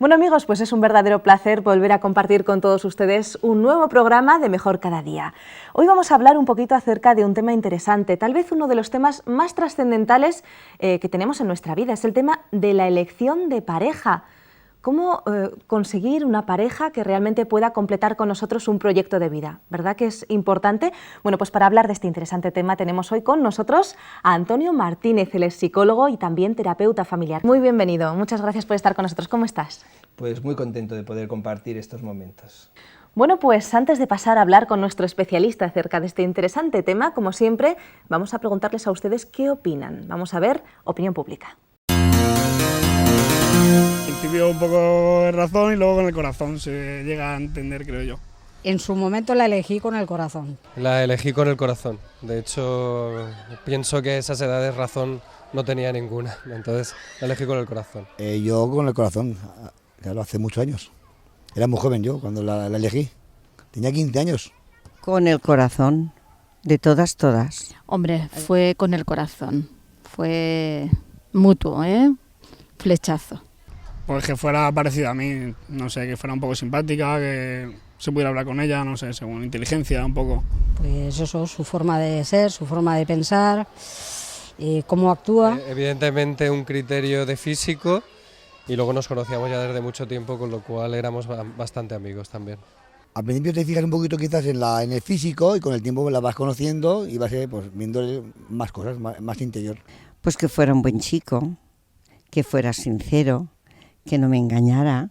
Bueno amigos, pues es un verdadero placer volver a compartir con todos ustedes un nuevo programa de Mejor Cada Día. Hoy vamos a hablar un poquito acerca de un tema interesante, tal vez uno de los temas más trascendentales que tenemos en nuestra vida, es el tema de la elección de pareja. ¿Cómo conseguir una pareja que realmente pueda completar con nosotros un proyecto de vida? ¿Verdad que es importante? Bueno, pues para hablar de este interesante tema tenemos hoy con nosotros a Antonio Martínez, él es psicólogo y también terapeuta familiar. Muy bienvenido, muchas gracias por estar con nosotros. ¿Cómo estás? Pues muy contento de poder compartir estos momentos. Bueno, pues antes de pasar a hablar con nuestro especialista acerca de este interesante tema, como siempre, vamos a preguntarles a ustedes qué opinan. Vamos a ver opinión pública. Al principio un poco de razón y luego con el corazón se llega a entender, creo yo. En su momento la elegí con el corazón. La elegí con el corazón. De hecho, pienso que esas edades razón no tenía ninguna. Entonces, la elegí con el corazón. Yo con el corazón, claro, hace muchos años. Era muy joven yo cuando la elegí. Tenía 15 años. Con el corazón, de todas. Hombre, fue con el corazón. Fue mutuo, flechazo. Pues que fuera parecida a mí, no sé, que fuera un poco simpática, que se pudiera hablar con ella, no sé, según inteligencia un poco. Pues eso, su forma de ser, su forma de pensar, cómo actúa. Evidentemente un criterio de físico y luego nos conocíamos ya desde mucho tiempo, con lo cual éramos bastante amigos también. Al principio te fijas un poquito quizás en el físico y con el tiempo la vas conociendo y vas viendo más cosas, más interior. Pues que fuera un buen chico, que fuera sincero, que no me engañara.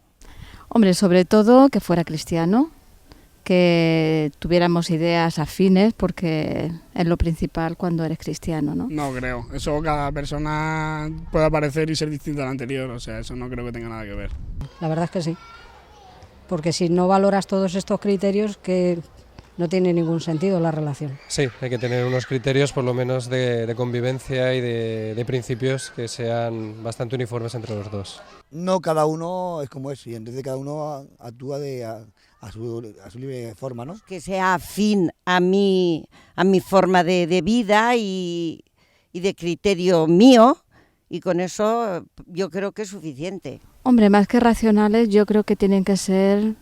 Hombre, sobre todo que fuera cristiano, que tuviéramos ideas afines, porque es lo principal cuando eres cristiano, ¿no? No creo, eso cada persona puede aparecer y ser distinta a la anterior, o sea, eso no creo que tenga nada que ver. La verdad es que sí, porque si no valoras todos estos criterios, que no tiene ningún sentido la relación. Sí, hay que tener unos criterios por lo menos de convivencia y de principios que sean bastante uniformes entre los dos. No, cada uno es como es y entonces cada uno actúa a su libre forma, ¿no? Que sea afín a mi forma de vida y de criterio mío, y con eso yo creo que es suficiente. Hombre, más que racionales, yo creo que tienen que ser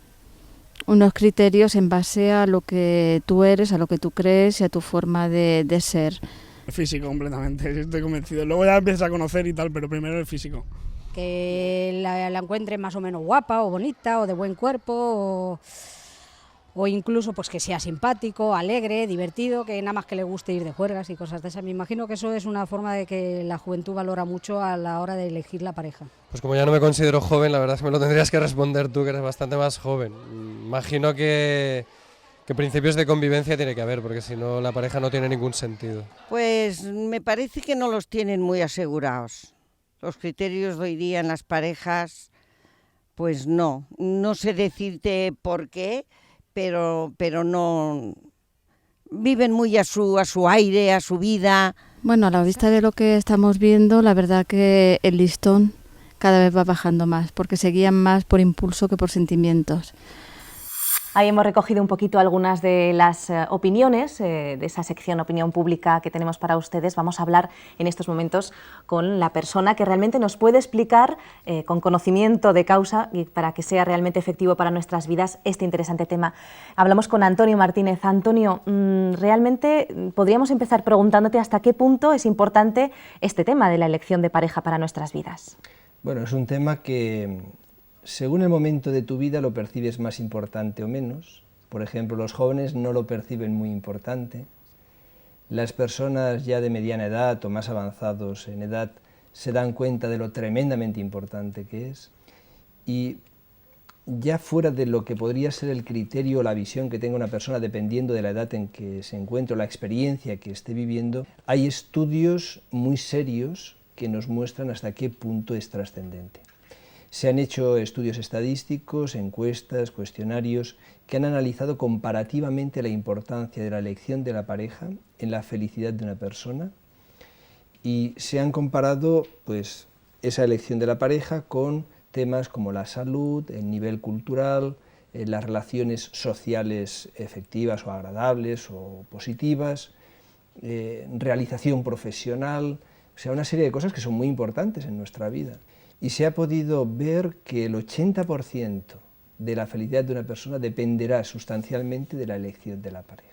unos criterios en base a lo que tú eres, a lo que tú crees y a tu forma de ser. El físico completamente, estoy convencido. Luego ya empiezas a conocer y tal, pero primero el físico. Que la encuentre más o menos guapa o bonita o de buen cuerpo o incluso pues que sea simpático, alegre, divertido, que nada más que le guste ir de juergas y cosas de esas. Me imagino que eso es una forma de que la juventud valora mucho a la hora de elegir la pareja. Pues como ya no me considero joven, la verdad es que me lo tendrías que responder tú, que eres bastante más joven. Imagino que principios de convivencia tiene que haber, porque si no la pareja no tiene ningún sentido. Pues me parece que no los tienen muy asegurados. Los criterios de hoy día en las parejas, pues no sé decirte por qué, pero no viven muy a su aire, a su vida. Bueno, a la vista de lo que estamos viendo, la verdad que el listón cada vez va bajando más, porque se guían más por impulso que por sentimientos. Ahí hemos recogido un poquito algunas de las opiniones de esa sección Opinión Pública que tenemos para ustedes. Vamos a hablar en estos momentos con la persona que realmente nos puede explicar con conocimiento de causa y para que sea realmente efectivo para nuestras vidas este interesante tema. Hablamos con Antonio Martínez. Antonio, realmente podríamos empezar preguntándote hasta qué punto es importante este tema de la elección de pareja para nuestras vidas. Bueno, es un tema que según el momento de tu vida lo percibes más importante o menos. Por ejemplo, los jóvenes no lo perciben muy importante. Las personas ya de mediana edad o más avanzados en edad se dan cuenta de lo tremendamente importante que es. Y ya fuera de lo que podría ser el criterio o la visión que tenga una persona dependiendo de la edad en que se encuentre o la experiencia que esté viviendo, hay estudios muy serios que nos muestran hasta qué punto es trascendente. Se han hecho estudios estadísticos, encuestas, cuestionarios que han analizado comparativamente la importancia de la elección de la pareja en la felicidad de una persona y se han comparado pues, esa elección de la pareja con temas como la salud, el nivel cultural, las relaciones sociales efectivas o agradables o positivas, realización profesional, o sea, una serie de cosas que son muy importantes en nuestra vida. y se ha podido ver que el 80% de la felicidad de una persona dependerá sustancialmente de la elección de la pareja.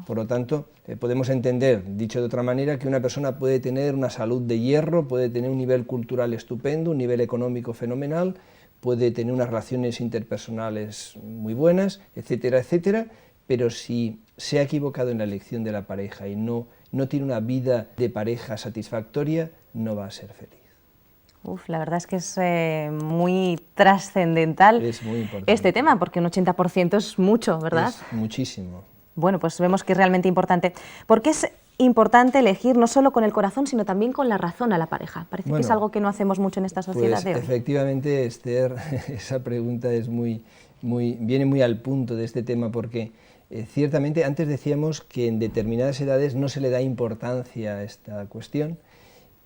Por lo tanto, podemos entender, dicho de otra manera, que una persona puede tener una salud de hierro, puede tener un nivel cultural estupendo, un nivel económico fenomenal, puede tener unas relaciones interpersonales muy buenas, etcétera, etcétera, pero si se ha equivocado en la elección de la pareja y no tiene una vida de pareja satisfactoria, no va a ser feliz. La verdad es que es muy trascendental este tema, porque un 80% es mucho, ¿verdad? Es muchísimo. Bueno, pues vemos que es realmente importante. ¿Por qué es importante elegir no solo con el corazón, sino también con la razón a la pareja? Parece que es algo que no hacemos mucho en esta sociedad de hoy. Efectivamente, Esther, esa pregunta es viene muy al punto de este tema, porque ciertamente antes decíamos que en determinadas edades no se le da importancia a esta cuestión,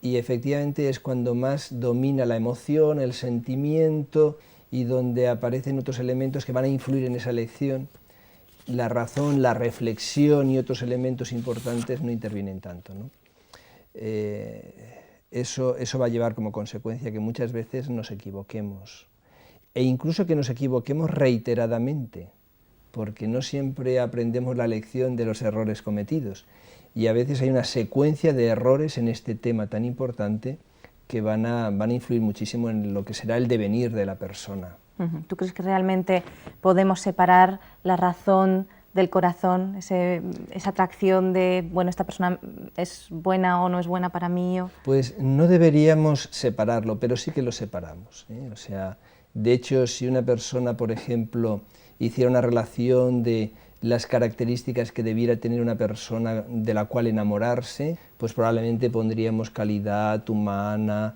y efectivamente es cuando más domina la emoción, el sentimiento, y donde aparecen otros elementos que van a influir en esa elección. La razón, la reflexión y otros elementos importantes no intervienen tanto, ¿no? Eso va a llevar como consecuencia que muchas veces nos equivoquemos, e incluso que nos equivoquemos reiteradamente, porque no siempre aprendemos la lección de los errores cometidos, y a veces hay una secuencia de errores en este tema tan importante que van a influir muchísimo en lo que será el devenir de la persona. ¿Tú crees que realmente podemos separar la razón del corazón, esa atracción de, bueno, esta persona es buena o no es buena para mí? Pues no deberíamos separarlo, pero sí que lo separamos, ¿eh? O sea, de hecho, si una persona, por ejemplo, hiciera una relación de las características que debiera tener una persona de la cual enamorarse, pues probablemente pondríamos calidad humana,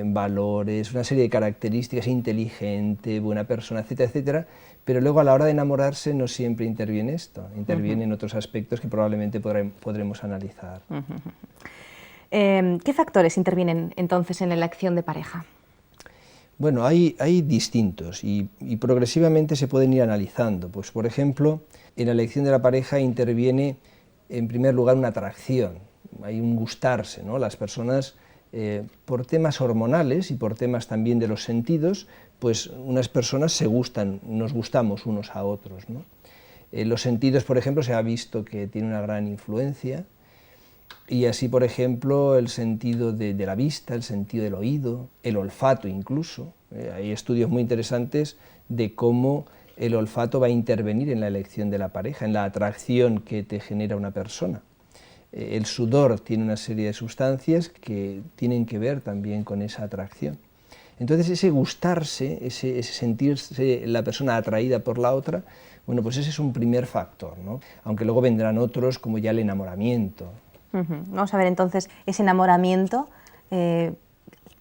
valores, una serie de características, inteligente, buena persona, etcétera, etcétera, pero luego a la hora de enamorarse no siempre interviene esto, intervienen otros aspectos que probablemente podremos analizar. ¿Qué factores intervienen entonces en la elección de pareja? Bueno, hay distintos y progresivamente se pueden ir analizando. Pues, por ejemplo, en la elección de la pareja interviene en primer lugar una atracción, hay un gustarse, ¿no? Las personas, por temas hormonales y por temas también de los sentidos, pues unas personas se gustan, nos gustamos unos a otros, ¿no? Los sentidos, por ejemplo, se ha visto que tiene una gran influencia, y así, por ejemplo, el sentido de la vista, el sentido del oído, el olfato incluso. Hay estudios muy interesantes de cómo el olfato va a intervenir en la elección de la pareja, en la atracción que te genera una persona. El sudor tiene una serie de sustancias que tienen que ver también con esa atracción. Entonces ese gustarse, ese sentirse la persona atraída por la otra, bueno, pues ese es un primer factor, ¿no? Aunque luego vendrán otros como ya el enamoramiento. Vamos a ver entonces ese enamoramiento, ¿qué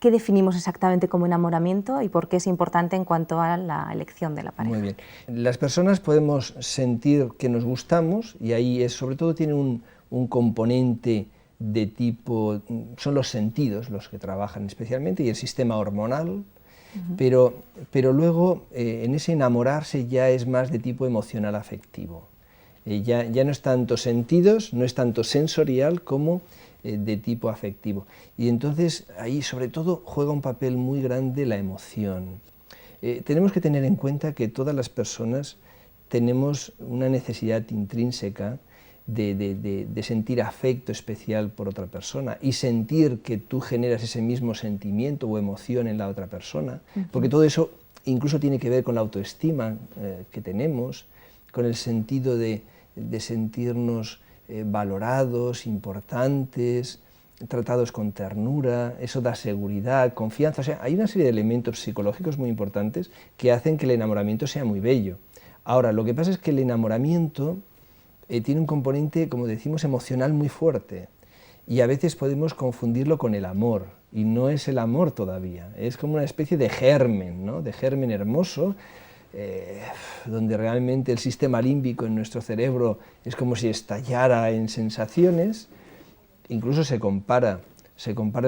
definimos exactamente como enamoramiento y por qué es importante en cuanto a la elección de la pareja? Muy bien. Las personas podemos sentir que nos gustamos, y ahí sobre todo tiene un componente de tipo, son los sentidos los que trabajan especialmente y el sistema hormonal, pero luego en ese enamorarse ya es más de tipo emocional afectivo. Ya no es tanto sentidos, no es tanto sensorial como de tipo afectivo. Y entonces ahí sobre todo juega un papel muy grande la emoción. Tenemos que tener en cuenta que todas las personas tenemos una necesidad intrínseca de sentir afecto especial por otra persona y sentir que tú generas ese mismo sentimiento o emoción en la otra persona, porque todo eso incluso tiene que ver con la autoestima que tenemos, con el sentido de sentirnos valorados, importantes, tratados con ternura. Eso da seguridad, confianza. O sea, hay una serie de elementos psicológicos muy importantes que hacen que el enamoramiento sea muy bello. Ahora, lo que pasa es que el enamoramiento tiene un componente, como decimos, emocional muy fuerte, y a veces podemos confundirlo con el amor, y no es el amor todavía, es como una especie de germen, ¿no? De germen hermoso, donde realmente el sistema límbico en nuestro cerebro es como si estallara en sensaciones. Incluso se compara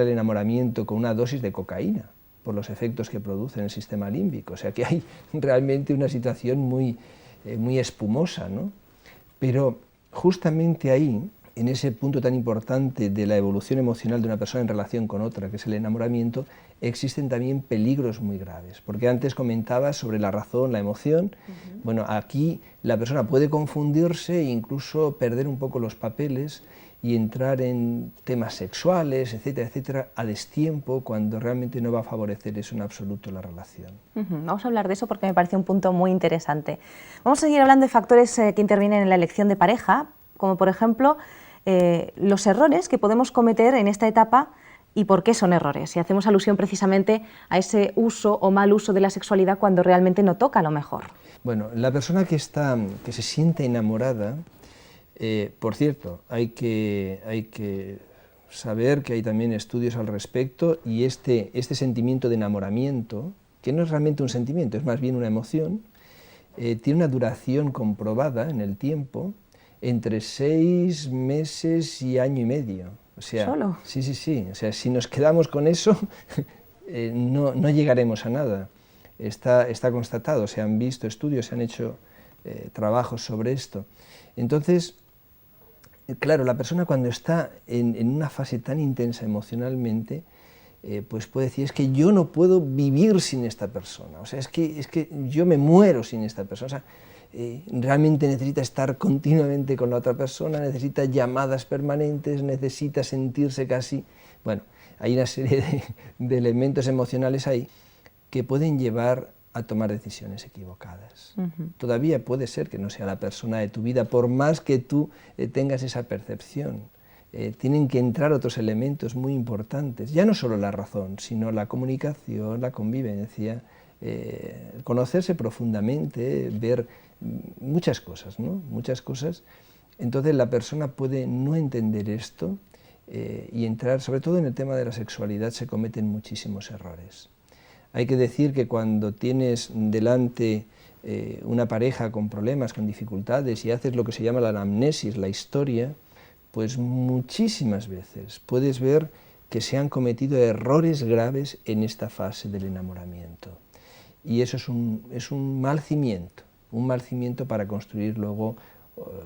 el enamoramiento con una dosis de cocaína, por los efectos que produce en el sistema límbico, o sea que hay realmente una situación muy espumosa, ¿no? Pero justamente ahí en ese punto tan importante de la evolución emocional de una persona en relación con otra, que es el enamoramiento, existen también peligros muy graves. Porque antes comentabas sobre la razón, la emoción. Bueno, aquí la persona puede confundirse e incluso perder un poco los papeles y entrar en temas sexuales, etcétera, etcétera, a destiempo, cuando realmente no va a favorecer eso en absoluto la relación. Vamos a hablar de eso porque me parece un punto muy interesante. Vamos a seguir hablando de factores que intervienen en la elección de pareja, como por ejemplo los errores que podemos cometer en esta etapa y por qué son errores. Y hacemos alusión precisamente a ese uso o mal uso de la sexualidad cuando realmente no toca lo mejor. Bueno, la persona que se siente enamorada, por cierto, hay que saber que hay también estudios al respecto, y este sentimiento de enamoramiento, que no es realmente un sentimiento, es más bien una emoción, tiene una duración comprobada en el tiempo entre 6 meses y año y medio. O sea, ¿Solo? Sí. O sea, si nos quedamos con eso, no llegaremos a nada. Está constatado, se han visto estudios, se han hecho trabajos sobre esto. Entonces, claro, la persona cuando está en una fase tan intensa emocionalmente, pues puede decir, es que yo no puedo vivir sin esta persona, o sea, es que yo me muero sin esta persona. O sea, realmente necesita estar continuamente con la otra persona, necesita llamadas permanentes, necesita sentirse casi... Bueno, hay una serie de elementos emocionales ahí que pueden llevar a tomar decisiones equivocadas. Todavía puede ser que no sea la persona de tu vida, por más que tú tengas esa percepción. Tienen que entrar otros elementos muy importantes, ya no solo la razón, sino la comunicación, la convivencia, conocerse profundamente, ver muchas cosas, ¿no? Muchas cosas. Entonces la persona puede no entender esto y entrar, sobre todo en el tema de la sexualidad, se cometen muchísimos errores. Hay que decir que cuando tienes delante una pareja con problemas, con dificultades, y haces lo que se llama la anamnesis, la historia, pues muchísimas veces puedes ver que se han cometido errores graves en esta fase del enamoramiento. Y eso es un mal cimiento para construir luego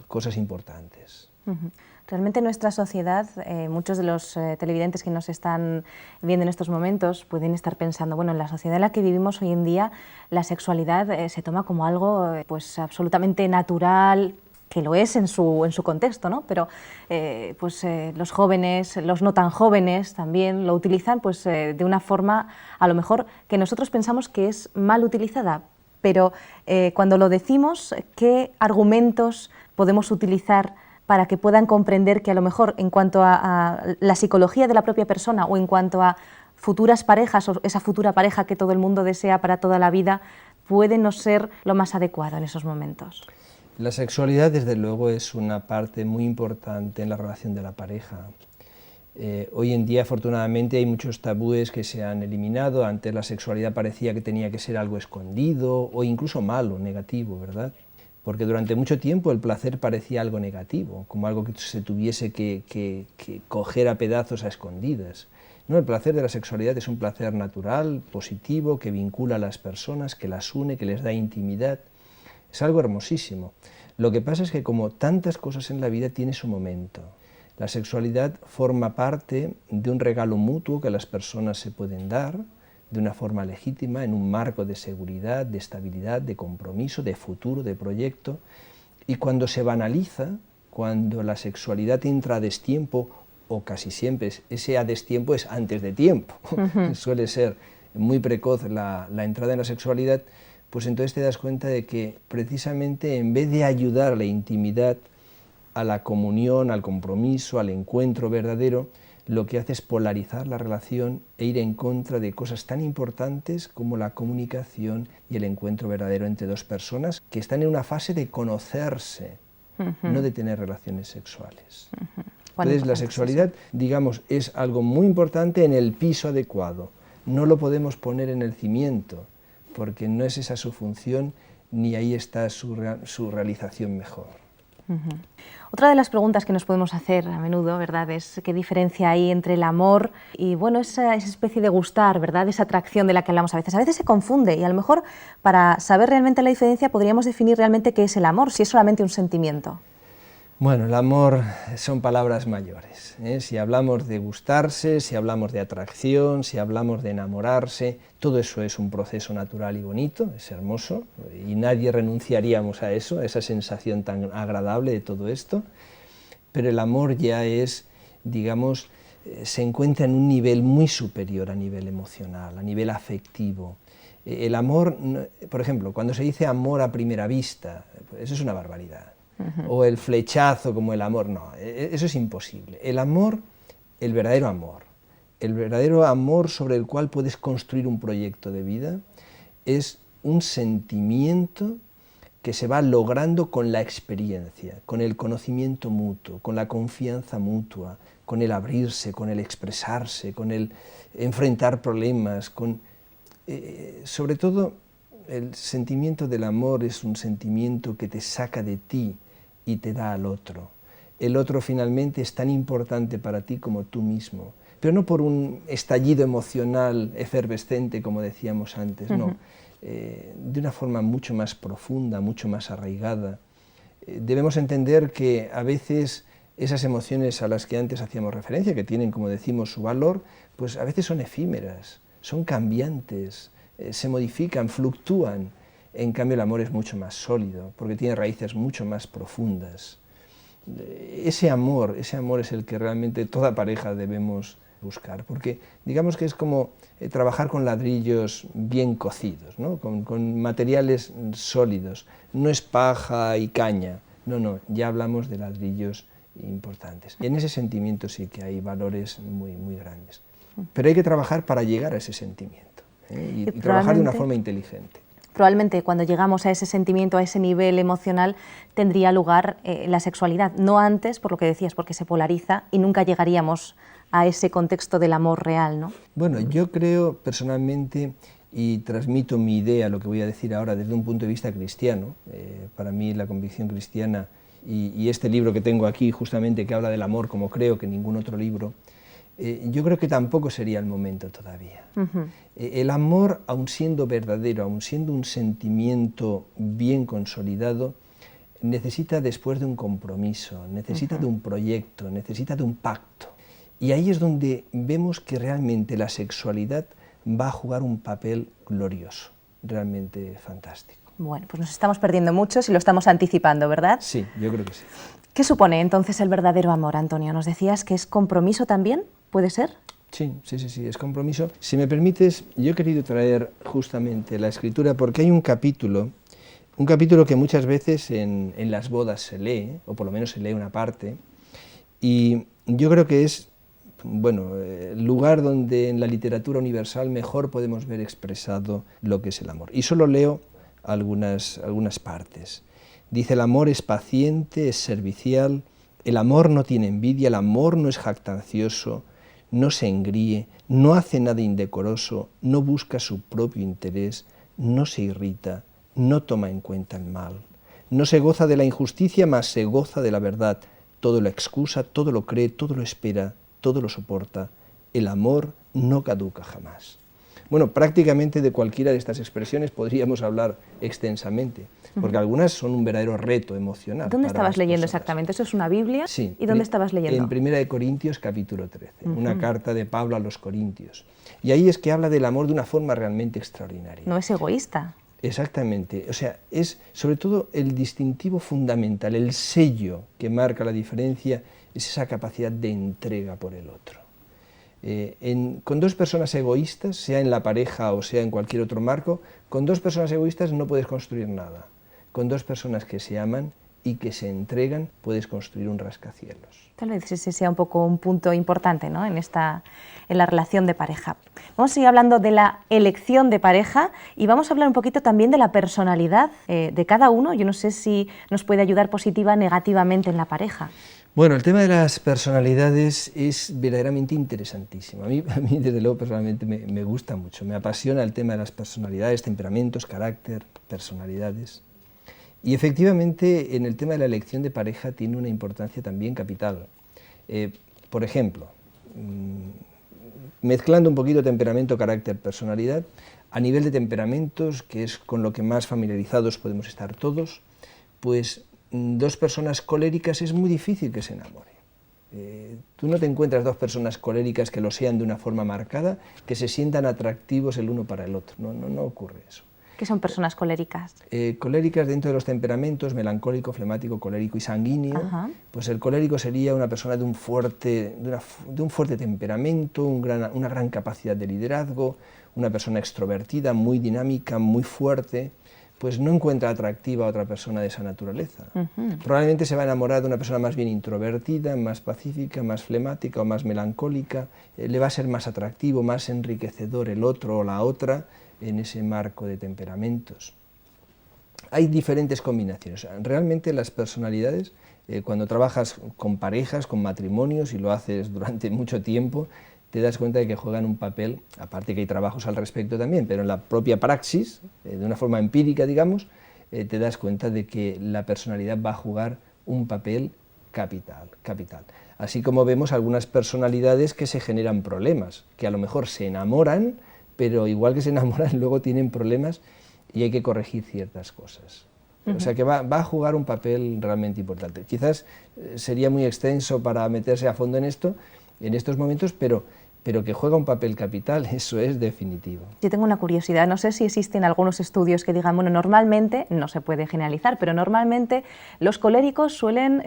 cosas importantes. Realmente en nuestra sociedad, muchos de los televidentes que nos están viendo en estos momentos pueden estar pensando, bueno, en la sociedad en la que vivimos hoy en día, la sexualidad se toma como algo pues absolutamente natural, que lo es en su contexto, ¿no? Pero los jóvenes, los no tan jóvenes también lo utilizan pues, de una forma a lo mejor que nosotros pensamos que es mal utilizada, pero cuando lo decimos, ¿qué argumentos podemos utilizar para que puedan comprender que a lo mejor en cuanto a la psicología de la propia persona o en cuanto a futuras parejas o esa futura pareja que todo el mundo desea para toda la vida, puede no ser lo más adecuado en esos momentos? La sexualidad, desde luego, es una parte muy importante en la relación de la pareja. Hoy en día, afortunadamente, hay muchos tabúes que se han eliminado. Antes la sexualidad parecía que tenía que ser algo escondido o incluso malo, negativo, ¿verdad? Porque durante mucho tiempo el placer parecía algo negativo, como algo que se tuviese que coger a pedazos a escondidas. No, el placer de la sexualidad es un placer natural, positivo, que vincula a las personas, que las une, que les da intimidad. Es algo hermosísimo. Lo que pasa es que, como tantas cosas en la vida, tiene su momento. La sexualidad forma parte de un regalo mutuo que las personas se pueden dar de una forma legítima, en un marco de seguridad, de estabilidad, de compromiso, de futuro, de proyecto. Y cuando se banaliza, cuando la sexualidad entra a destiempo, o casi siempre ese a destiempo es antes de tiempo, suele ser muy precoz la entrada en la sexualidad, pues entonces te das cuenta de que precisamente en vez de ayudar a la intimidad, a la comunión, al compromiso, al encuentro verdadero, lo que hace es polarizar la relación e ir en contra de cosas tan importantes como la comunicación y el encuentro verdadero entre dos personas que están en una fase de conocerse, no de tener relaciones sexuales. Entonces la sexualidad, digamos, es algo muy importante en el piso adecuado. No lo podemos poner en el cimiento, porque no es esa su función, ni ahí está su realización mejor. Otra de las preguntas que nos podemos hacer a menudo, ¿verdad?, es qué diferencia hay entre el amor y, bueno, esa especie de gustar, ¿verdad?, esa atracción de la que hablamos a veces. A veces se confunde y a lo mejor para saber realmente la diferencia podríamos definir realmente qué es el amor, si es solamente un sentimiento. Bueno, el amor son palabras mayores, ¿eh? Si hablamos de gustarse, si hablamos de atracción, si hablamos de enamorarse, todo eso es un proceso natural y bonito, es hermoso, y nadie renunciaríamos a eso, a esa sensación tan agradable de todo esto, pero el amor ya es, digamos, se encuentra en un nivel muy superior a nivel emocional, a nivel afectivo. El amor, por ejemplo, cuando se dice amor a primera vista, pues eso es una barbaridad. O el flechazo como el amor, no, eso es imposible. El amor, el verdadero amor sobre el cual puedes construir un proyecto de vida, es un sentimiento que se va logrando con la experiencia, con el conocimiento mutuo, con la confianza mutua, con el abrirse, con el expresarse, con el enfrentar problemas, sobre todo el sentimiento del amor es un sentimiento que te saca de ti y te da al otro. El otro finalmente es tan importante para ti como tú mismo, pero no por un estallido emocional efervescente como decíamos antes, no, de una forma mucho más profunda, mucho más arraigada. Debemos entender que a veces esas emociones a las que antes hacíamos referencia, que tienen, como decimos, su valor, pues a veces son efímeras, son cambiantes, se modifican, fluctúan. En cambio el amor es mucho más sólido, porque tiene raíces mucho más profundas. Ese amor es el que realmente toda pareja debemos buscar, porque digamos que es como trabajar con ladrillos bien cocidos, ¿no? con materiales sólidos, no es paja y caña, no, ya hablamos de ladrillos importantes. Y en ese sentimiento sí que hay valores muy, muy grandes, pero hay que trabajar para llegar a ese sentimiento, y trabajar de una forma inteligente. Probablemente cuando llegamos a ese sentimiento, a ese nivel emocional, tendría lugar la sexualidad, no antes, por lo que decías, porque se polariza y nunca llegaríamos a ese contexto del amor real, ¿no? Bueno, yo creo personalmente, y transmito mi idea, lo que voy a decir ahora, desde un punto de vista cristiano, para mí la convicción cristiana y este libro que tengo aquí, justamente, que habla del amor como creo que ningún otro libro, yo creo que tampoco sería el momento todavía. El amor, aun siendo verdadero, aun siendo un sentimiento bien consolidado, necesita después de un compromiso, necesita de un proyecto, necesita de un pacto. Y ahí es donde vemos que realmente la sexualidad va a jugar un papel glorioso, realmente fantástico. Bueno, pues nos estamos perdiendo mucho si lo estamos anticipando, ¿verdad? Sí, yo creo que sí. ¿Qué supone entonces el verdadero amor, Antonio? ¿Nos decías que es compromiso también? ¿Puede ser? Sí, es compromiso. Si me permites, yo he querido traer justamente la escritura porque hay un capítulo que muchas veces en las bodas se lee, o por lo menos se lee una parte, y yo creo que es, bueno, el lugar donde en la literatura universal mejor podemos ver expresado lo que es el amor. Y solo leo algunas partes. Dice: el amor es paciente, es servicial, el amor no tiene envidia, el amor no es jactancioso, no se engríe, no hace nada indecoroso, no busca su propio interés, no se irrita, no toma en cuenta el mal, no se goza de la injusticia, mas se goza de la verdad, todo lo excusa, todo lo cree, todo lo espera, todo lo soporta, el amor no caduca jamás. Bueno, prácticamente de cualquiera de estas expresiones podríamos hablar extensamente, porque algunas son un verdadero reto emocional. ¿Dónde estabas leyendo exactamente? ¿Eso es una Biblia? Sí. ¿Y dónde estabas leyendo? En 1 Corintios capítulo 13, una carta de Pablo a los Corintios. Y ahí es que habla del amor de una forma realmente extraordinaria. No es egoísta. Exactamente, o sea, es sobre todo el distintivo fundamental, el sello que marca la diferencia, es esa capacidad de entrega por el otro. Con dos personas egoístas, sea en la pareja o sea en cualquier otro marco, con dos personas egoístas no puedes construir nada. Con dos personas que se aman y que se entregan, puedes construir un rascacielos. Tal vez ese sea un poco un punto importante, ¿no? en la relación de pareja. Vamos a seguir hablando de la elección de pareja y vamos a hablar un poquito también de la personalidad de cada uno. Yo no sé si nos puede ayudar positiva o negativamente en la pareja. Bueno, el tema de las personalidades es verdaderamente interesantísimo. A mí desde luego, personalmente me gusta mucho, me apasiona el tema de las personalidades, temperamentos, carácter, personalidades. Y efectivamente, en el tema de la elección de pareja tiene una importancia también capital. Por ejemplo, mezclando un poquito temperamento, carácter, personalidad, a nivel de temperamentos, que es con lo que más familiarizados podemos estar todos, pues dos personas coléricas es muy difícil que se enamoren. Tú no te encuentras dos personas coléricas que lo sean de una forma marcada, que se sientan atractivos el uno para el otro. No ocurre eso. ¿Qué son personas coléricas? Coléricas dentro de los temperamentos, melancólico, flemático, colérico y sanguíneo. Ajá. Pues el colérico sería una persona de un fuerte temperamento, una gran capacidad de liderazgo, una persona extrovertida, muy dinámica, muy fuerte, pues no encuentra atractiva a otra persona de esa naturaleza. Probablemente se va a enamorar de una persona más bien introvertida, más pacífica, más flemática o más melancólica, le va a ser más atractivo, más enriquecedor el otro o la otra en ese marco de temperamentos. Hay diferentes combinaciones. Realmente las personalidades, cuando trabajas con parejas, con matrimonios y lo haces durante mucho tiempo, te das cuenta de que juegan un papel, aparte que hay trabajos al respecto también, pero en la propia praxis, de una forma empírica, digamos, te das cuenta de que la personalidad va a jugar un papel capital. Así como vemos algunas personalidades que se generan problemas, que a lo mejor se enamoran, pero igual que se enamoran, luego tienen problemas y hay que corregir ciertas cosas. O sea que va a jugar un papel realmente importante. Quizás sería muy extenso para meterse a fondo en esto, en estos momentos, pero que juega un papel capital, eso es definitivo. Yo tengo una curiosidad, no sé si existen algunos estudios que digan, bueno, normalmente, no se puede generalizar, pero normalmente los coléricos suelen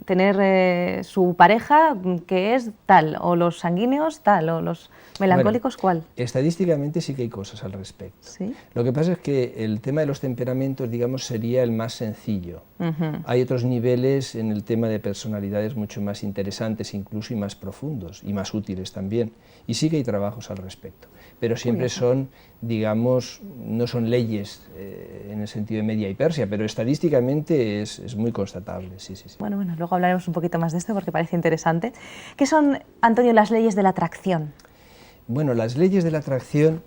tener su pareja que es tal, o los sanguíneos tal, o los melancólicos cuál. Estadísticamente sí que hay cosas al respecto. ¿Sí? Lo que pasa es que el tema de los temperamentos, digamos, sería el más sencillo. Hay otros niveles en el tema de personalidades mucho más interesantes incluso y más profundos y más útiles también. Y sí que hay trabajos al respecto. Pero siempre son, digamos, no son leyes en el sentido de Media y Persia, pero estadísticamente es muy constatable. Sí. Bueno, luego hablaremos un poquito más de esto porque parece interesante. ¿Qué son, Antonio, las leyes de la atracción? Bueno, las leyes de la atracción,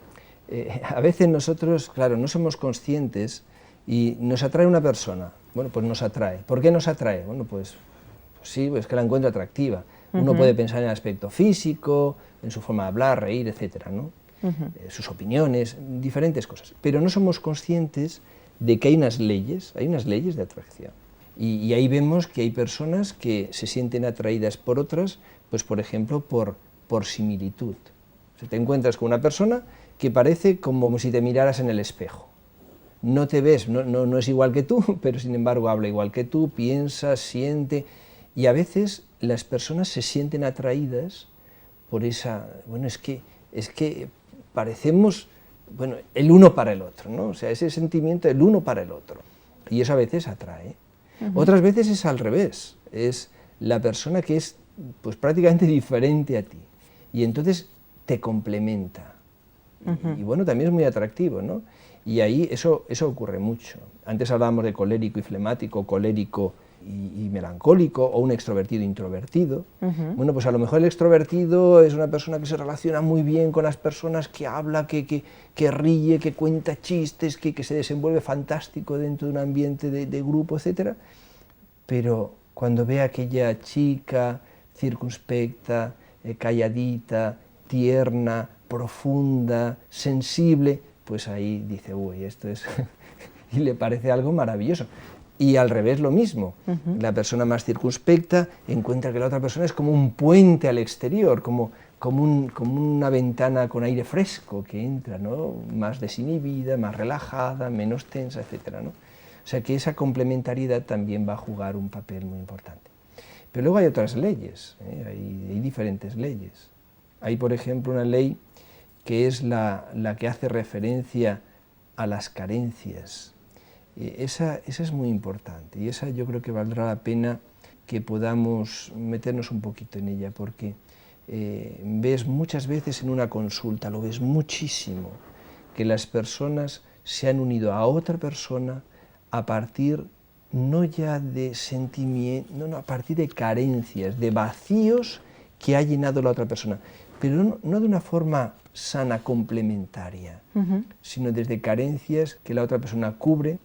a veces nosotros, claro, no somos conscientes y nos atrae una persona. Bueno, pues nos atrae. ¿Por qué nos atrae? Bueno, pues sí, pues que la encuentro atractiva. Uno puede pensar en el aspecto físico, en su forma de hablar, reír, etcétera, ¿no? Sus opiniones, diferentes cosas. Pero no somos conscientes de que hay unas leyes de atracción. Y ahí vemos que hay personas que se sienten atraídas por otras, pues por ejemplo, por similitud. O sea, te encuentras con una persona que parece como si te miraras en el espejo. No te ves, no es igual que tú, pero sin embargo habla igual que tú, piensa, siente, y a veces las personas se sienten atraídas por esa, bueno, es que parecemos, bueno, el uno para el otro, ¿no? O sea, ese sentimiento del uno para el otro, y eso a veces atrae. Otras veces es al revés, es la persona que es pues prácticamente diferente a ti, y entonces te complementa, y bueno, también es muy atractivo, ¿no? Y ahí eso ocurre mucho. Antes hablábamos de colérico y flemático, colérico y melancólico, o un extrovertido introvertido. Bueno, pues a lo mejor el extrovertido es una persona que se relaciona muy bien con las personas, que habla, que ríe, que cuenta chistes, que se desenvuelve fantástico dentro de un ambiente de grupo, etc. Pero cuando ve a aquella chica circunspecta, calladita, tierna, profunda, sensible, pues ahí dice, uy, esto es... y le parece algo maravilloso. Y al revés lo mismo, la persona más circunspecta encuentra que la otra persona es como un puente al exterior, como una ventana con aire fresco que entra, ¿no? Más desinhibida, más relajada, menos tensa, etc., ¿no? O sea que esa complementariedad también va a jugar un papel muy importante. Pero luego hay otras leyes, hay diferentes leyes. Hay, por ejemplo, una ley que es la que hace referencia a las carencias. Esa es muy importante y esa yo creo que valdrá la pena que podamos meternos un poquito en ella, porque ves muchas veces en una consulta, lo ves muchísimo, que las personas se han unido a otra persona a partir no ya de sentimientos, no, a partir de carencias, de vacíos que ha llenado la otra persona, pero no de una forma sana, complementaria, sino desde carencias que la otra persona cubre,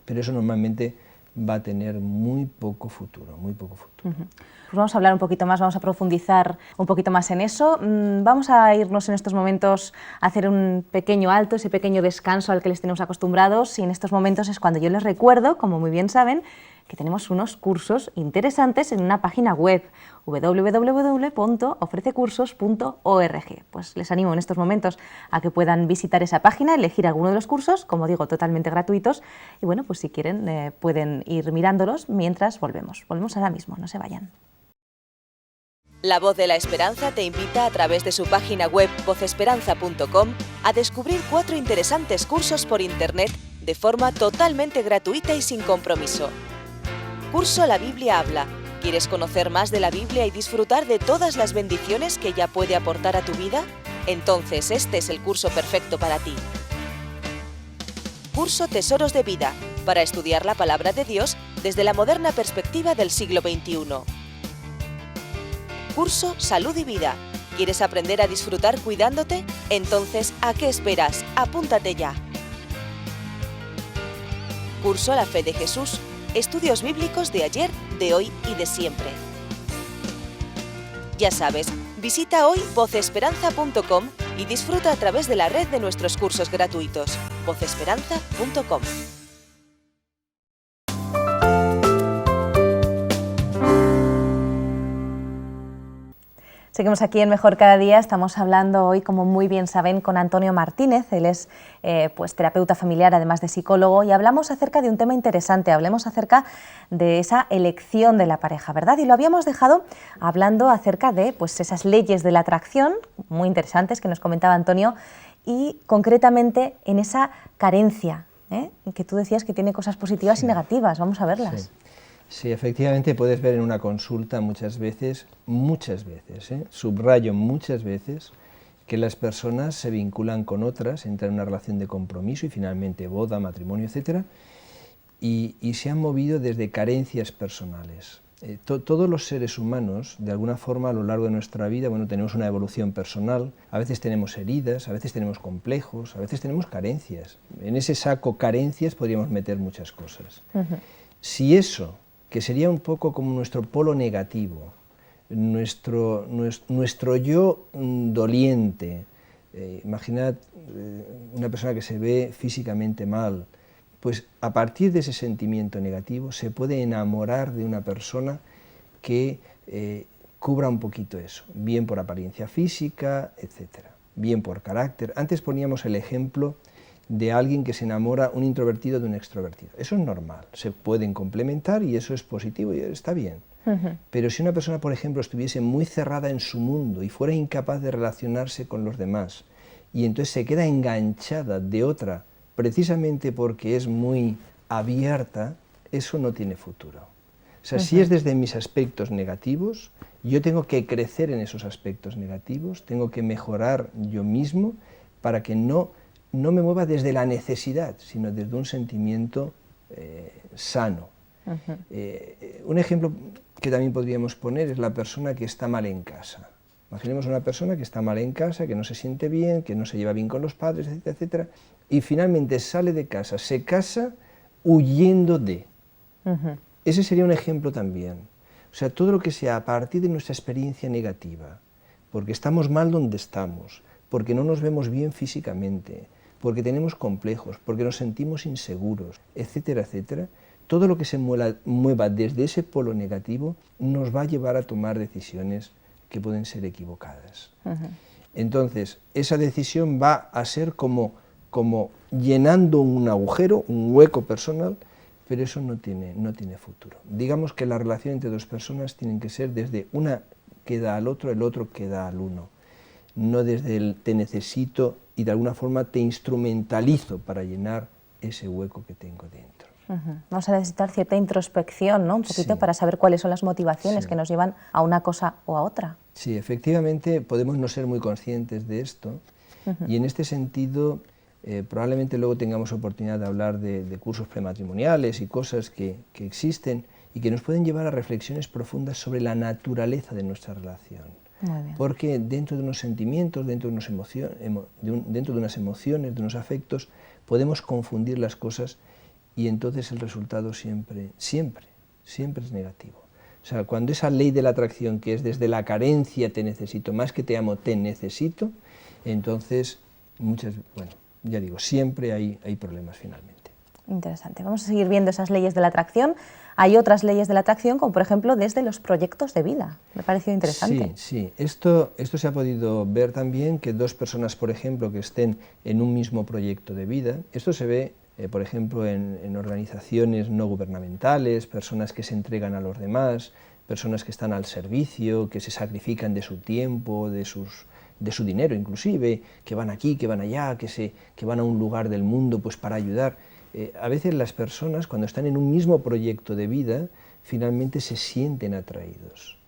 pero eso normalmente va a tener muy poco futuro, muy poco futuro. Pues vamos a hablar un poquito más, vamos a profundizar un poquito más en eso. Vamos a irnos en estos momentos a hacer un pequeño alto, ese pequeño descanso al que les tenemos acostumbrados, y en estos momentos es cuando yo les recuerdo, como muy bien saben, que tenemos unos cursos interesantes en una página web, www.ofrececursos.org. Pues les animo en estos momentos a que puedan visitar esa página, elegir alguno de los cursos, como digo, totalmente gratuitos, y bueno, pues si quieren pueden ir mirándolos mientras volvemos. Volvemos ahora mismo, no se vayan. La Voz de la Esperanza te invita a través de su página web vocesperanza.com a descubrir 4 interesantes cursos por internet de forma totalmente gratuita y sin compromiso. Curso La Biblia habla. ¿Quieres conocer más de la Biblia y disfrutar de todas las bendiciones que ella puede aportar a tu vida? Entonces este es el curso perfecto para ti. Curso Tesoros de Vida, para estudiar la palabra de Dios desde la moderna perspectiva del siglo XXI. Curso Salud y Vida. ¿Quieres aprender a disfrutar cuidándote? Entonces, ¿a qué esperas? Apúntate ya. Curso La Fe de Jesús. Estudios bíblicos de ayer, de hoy y de siempre. Ya sabes, visita hoy vocesperanza.com y disfruta a través de la red de nuestros cursos gratuitos. vocesperanza.com. Seguimos aquí en Mejor Cada Día, estamos hablando hoy, como muy bien saben, con Antonio Martínez. Él es pues terapeuta familiar, además de psicólogo, y hablamos acerca de un tema interesante, hablemos acerca de esa elección de la pareja, ¿verdad? Y lo habíamos dejado hablando acerca de pues esas leyes de la atracción, muy interesantes, que nos comentaba Antonio, y concretamente en esa carencia, que tú decías que tiene cosas positivas y negativas. Vamos a verlas. Sí. Sí, efectivamente puedes ver en una consulta muchas veces, subrayo muchas veces, que las personas se vinculan con otras, entran en una relación de compromiso y finalmente boda, matrimonio, etc. Y se han movido desde carencias personales. Todos los seres humanos, de alguna forma, a lo largo de nuestra vida, bueno, tenemos una evolución personal, a veces tenemos heridas, a veces tenemos complejos, a veces tenemos carencias. En ese saco carencias podríamos meter muchas cosas. Si eso, que sería un poco como nuestro polo negativo, nuestro yo doliente, imaginad una persona que se ve físicamente mal, pues a partir de ese sentimiento negativo se puede enamorar de una persona que cubra un poquito eso, bien por apariencia física, etcétera, bien por carácter. Antes poníamos el ejemplo de alguien que se enamora, un introvertido de un extrovertido. Eso es normal, se pueden complementar y eso es positivo y está bien. Pero si una persona, por ejemplo, estuviese muy cerrada en su mundo y fuera incapaz de relacionarse con los demás, y entonces se queda enganchada de otra, precisamente porque es muy abierta, eso no tiene futuro. O sea, si es desde mis aspectos negativos, yo tengo que crecer en esos aspectos negativos, tengo que mejorar yo mismo para que no me mueva desde la necesidad, sino desde un sentimiento sano. Un ejemplo que también podríamos poner es la persona que está mal en casa. Imaginemos una persona que está mal en casa, que no se siente bien, que no se lleva bien con los padres, etcétera, etcétera, y finalmente sale de casa, se casa huyendo de. Ese sería un ejemplo también. O sea, todo lo que sea a partir de nuestra experiencia negativa, porque estamos mal donde estamos, porque no nos vemos bien físicamente, porque tenemos complejos, porque nos sentimos inseguros, etcétera, etcétera, todo lo que se mueva desde ese polo negativo nos va a llevar a tomar decisiones que pueden ser equivocadas. Entonces, esa decisión va a ser como llenando un agujero, un hueco personal, pero eso no tiene futuro. Digamos que la relación entre dos personas tienen que ser desde una que da al otro, el otro que da al uno. No desde el te necesito y de alguna forma te instrumentalizo para llenar ese hueco que tengo dentro. Vamos a necesitar cierta introspección, ¿no? Un poquito Sí. para saber cuáles son las motivaciones Sí. que nos llevan a una cosa o a otra. Sí, efectivamente podemos no ser muy conscientes de esto y en este sentido probablemente luego tengamos oportunidad de hablar de cursos prematrimoniales y cosas que existen y que nos pueden llevar a reflexiones profundas sobre la naturaleza de nuestra relación. Muy bien. Porque dentro de unos sentimientos, dentro de unas emociones, de unos afectos, podemos confundir las cosas y entonces el resultado siempre es negativo. O sea, cuando esa ley de la atracción, que es desde la carencia te necesito, más que te amo, te necesito, entonces, ya digo, siempre hay problemas finalmente. Interesante. Vamos a seguir viendo esas leyes de la atracción. Hay otras leyes de la atracción, como por ejemplo desde los proyectos de vida. Me ha parecido interesante. Sí. Esto se ha podido ver también, que dos personas, por ejemplo, que estén en un mismo proyecto de vida, esto se ve, por ejemplo, en organizaciones no gubernamentales, personas que se entregan a los demás, personas que están al servicio, que se sacrifican de su tiempo, de su dinero inclusive, que van aquí, que van allá, que van a un lugar del mundo pues para ayudar. A veces las personas, cuando están en un mismo proyecto de vida, finalmente se sienten atraídos.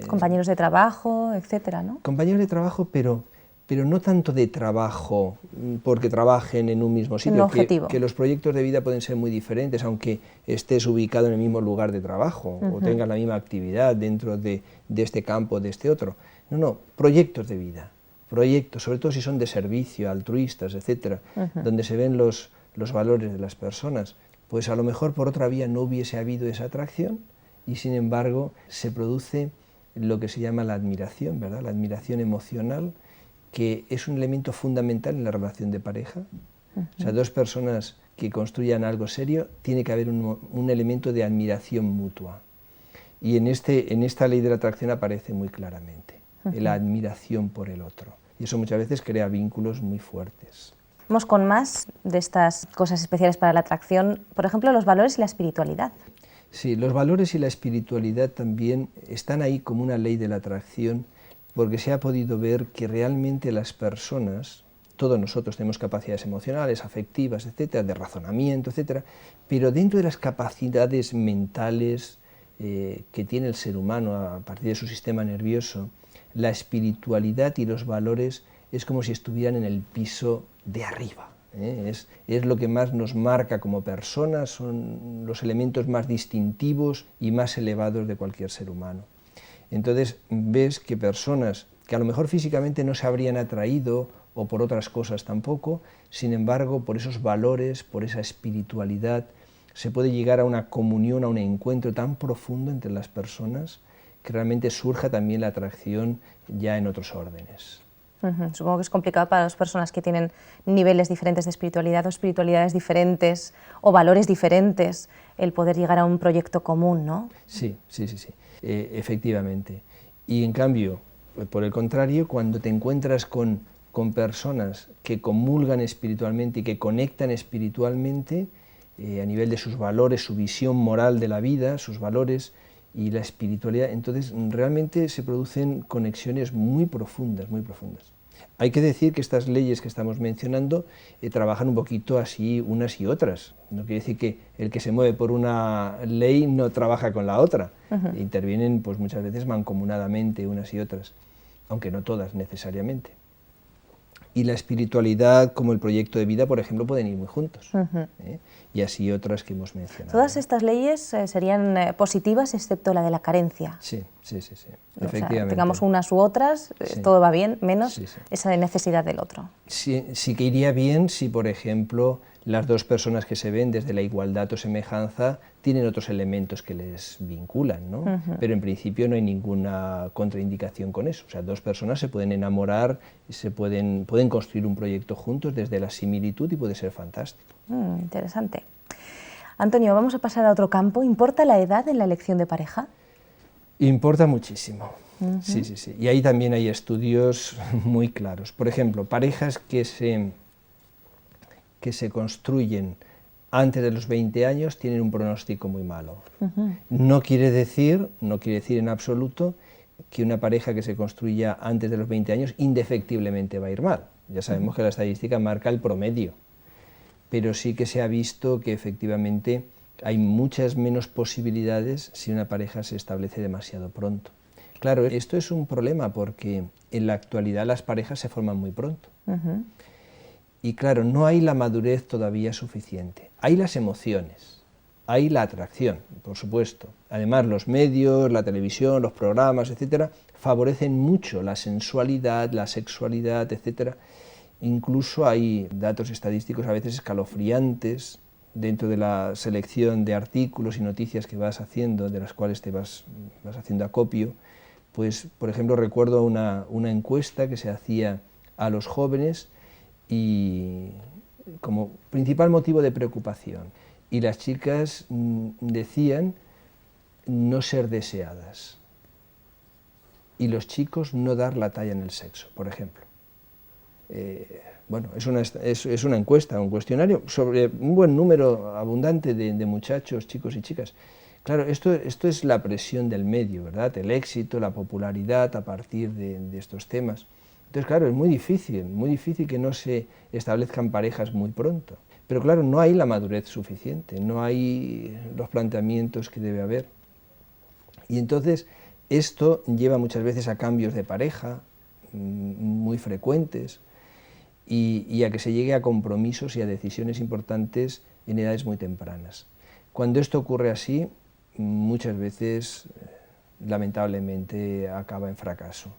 Compañeros de trabajo, etcétera, ¿no? Compañeros de trabajo, pero no tanto de trabajo, porque trabajen en un mismo sitio, que los proyectos de vida pueden ser muy diferentes, aunque estés ubicado en el mismo lugar de trabajo, o tengas la misma actividad dentro de este campo, de este otro. No, proyectos de vida, proyectos, sobre todo si son de servicio, altruistas, etcétera, donde se ven los valores de las personas, pues a lo mejor por otra vía no hubiese habido esa atracción y sin embargo se produce lo que se llama la admiración, ¿verdad? La admiración emocional, que es un elemento fundamental en la relación de pareja. O sea, dos personas que construyan algo serio, tiene que haber un elemento de admiración mutua. Y en esta ley de la atracción aparece muy claramente, la admiración por el otro. Y eso muchas veces crea vínculos muy fuertes. Vamos con más de estas cosas especiales para la atracción, por ejemplo, los valores y la espiritualidad. Sí, los valores y la espiritualidad también están ahí como una ley de la atracción, porque se ha podido ver que realmente las personas, todos nosotros tenemos capacidades emocionales, afectivas, etcétera, de razonamiento, etcétera, pero dentro de las capacidades mentales que tiene el ser humano a partir de su sistema nervioso, la espiritualidad y los valores es como si estuvieran en el piso de arriba. Es lo que más nos marca como personas, son los elementos más distintivos y más elevados de cualquier ser humano. Entonces ves que personas que a lo mejor físicamente no se habrían atraído o por otras cosas tampoco, sin embargo por esos valores, por esa espiritualidad, se puede llegar a una comunión, a un encuentro tan profundo entre las personas que realmente surja también la atracción ya en otros órdenes. Supongo que es complicado para las personas que tienen niveles diferentes de espiritualidad o espiritualidades diferentes o valores diferentes el poder llegar a un proyecto común, ¿no? Sí. Efectivamente. Y en cambio, por el contrario, cuando te encuentras con personas que comulgan espiritualmente y que conectan espiritualmente a nivel de sus valores, su visión moral de la vida, sus valores y la espiritualidad, entonces realmente se producen conexiones muy profundas, muy profundas. Hay que decir que estas leyes que estamos mencionando trabajan un poquito así unas y otras. No quiere decir que el que se mueve por una ley no trabaja con la otra. Intervienen pues muchas veces mancomunadamente unas y otras, aunque no todas necesariamente. Y la espiritualidad como el proyecto de vida, por ejemplo, pueden ir muy juntos. Y así otras que hemos mencionado. Todas estas leyes serían positivas, excepto la de la carencia. Sí, efectivamente. O sea, tengamos unas u otras, todo va bien, menos esa necesidad del otro. Sí que iría bien si, por ejemplo, las dos personas que se ven desde la igualdad o semejanza tienen otros elementos que les vinculan, ¿no? Pero en principio no hay ninguna contraindicación con eso. O sea, dos personas se pueden enamorar, pueden construir un proyecto juntos desde la similitud y puede ser fantástico. Interesante. Antonio, vamos a pasar a otro campo. ¿Importa la edad en la elección de pareja? Importa muchísimo. Sí. Y ahí también hay estudios muy claros. Por ejemplo, parejas que se construyen antes de los 20 años tienen un pronóstico muy malo. No quiere decir en absoluto que una pareja que se construya antes de los 20 años indefectiblemente va a ir mal. Ya sabemos que la estadística marca el promedio, pero sí que se ha visto que efectivamente hay muchas menos posibilidades si una pareja se establece demasiado pronto. Claro, esto es un problema porque en la actualidad las parejas se forman muy pronto. Y claro, no hay la madurez todavía suficiente. Hay las emociones, hay la atracción, por supuesto. Además, los medios, la televisión, los programas, etcétera, favorecen mucho la sensualidad, la sexualidad, etcétera. Incluso hay datos estadísticos a veces escalofriantes dentro de la selección de artículos y noticias que vas haciendo, de las cuales te vas haciendo acopio, pues por ejemplo recuerdo una encuesta que se hacía a los jóvenes y como principal motivo de preocupación, y las chicas decían no ser deseadas y los chicos no dar la talla en el sexo, por ejemplo. Bueno, es una encuesta, un cuestionario sobre un buen número abundante de muchachos, chicos y chicas. Claro, esto es la presión del medio, ¿verdad? El éxito, la popularidad a partir de estos temas. Entonces, claro, es muy difícil que no se establezcan parejas muy pronto. Pero claro, no hay la madurez suficiente, no hay los planteamientos que debe haber. Y entonces, esto lleva muchas veces a cambios de pareja muy frecuentes, y a que se llegue a compromisos y a decisiones importantes en edades muy tempranas. Cuando esto ocurre así, muchas veces, lamentablemente, acaba en fracaso.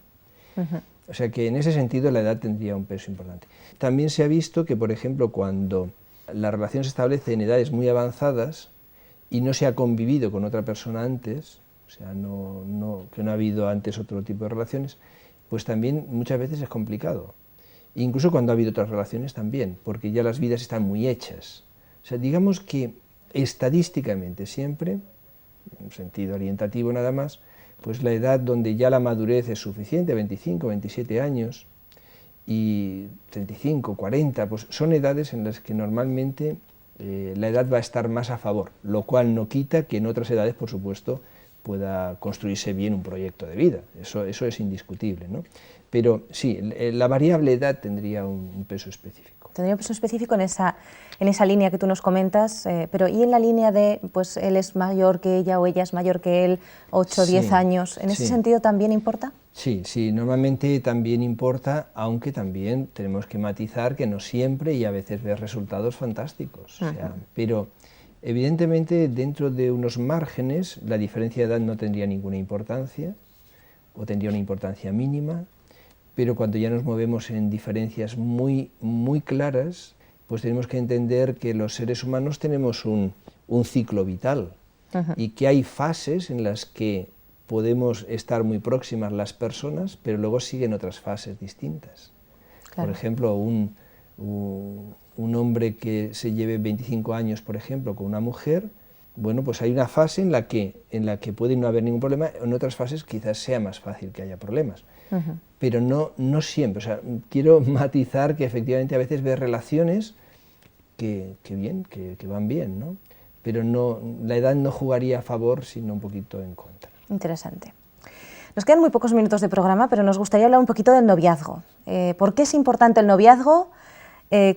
O sea que en ese sentido la edad tendría un peso importante. También se ha visto que, por ejemplo, cuando la relación se establece en edades muy avanzadas y no se ha convivido con otra persona antes, o sea, que no ha habido antes otro tipo de relaciones, pues también muchas veces es complicado. Incluso cuando ha habido otras relaciones también, porque ya las vidas están muy hechas. O sea, digamos que estadísticamente siempre, en un sentido orientativo nada más, pues la edad donde ya la madurez es suficiente, 25, 27 años, y 35, 40, pues son edades en las que normalmente la edad va a estar más a favor, lo cual no quita que en otras edades, por supuesto, pueda construirse bien un proyecto de vida, eso es indiscutible, ¿no? Pero sí, la variable edad tendría un peso específico. Tendría un peso específico en esa línea que tú nos comentas, pero ¿y en la línea de, pues él es mayor que ella o ella es mayor que él, 8 o 10 años? ¿En ese sentido también importa? Sí, normalmente también importa, aunque también tenemos que matizar que no siempre y a veces ves resultados fantásticos. O sea, pero evidentemente dentro de unos márgenes la diferencia de edad no tendría ninguna importancia o tendría una importancia mínima, pero cuando ya nos movemos en diferencias muy claras, pues tenemos que entender que los seres humanos tenemos un ciclo vital y que hay fases en las que podemos estar muy próximas las personas, pero luego siguen otras fases distintas. Claro. Por ejemplo, un hombre que se lleve 25 años, por ejemplo, con una mujer, bueno, pues hay una fase en la que puede no haber ningún problema, en otras fases quizás sea más fácil que haya problemas. Pero no siempre, o sea, quiero matizar que efectivamente a veces ves relaciones que van bien, ¿no? Pero la edad no jugaría a favor, sino un poquito en contra. Interesante. Nos quedan muy pocos minutos de programa, pero nos gustaría hablar un poquito del noviazgo. ¿Por qué es importante el noviazgo?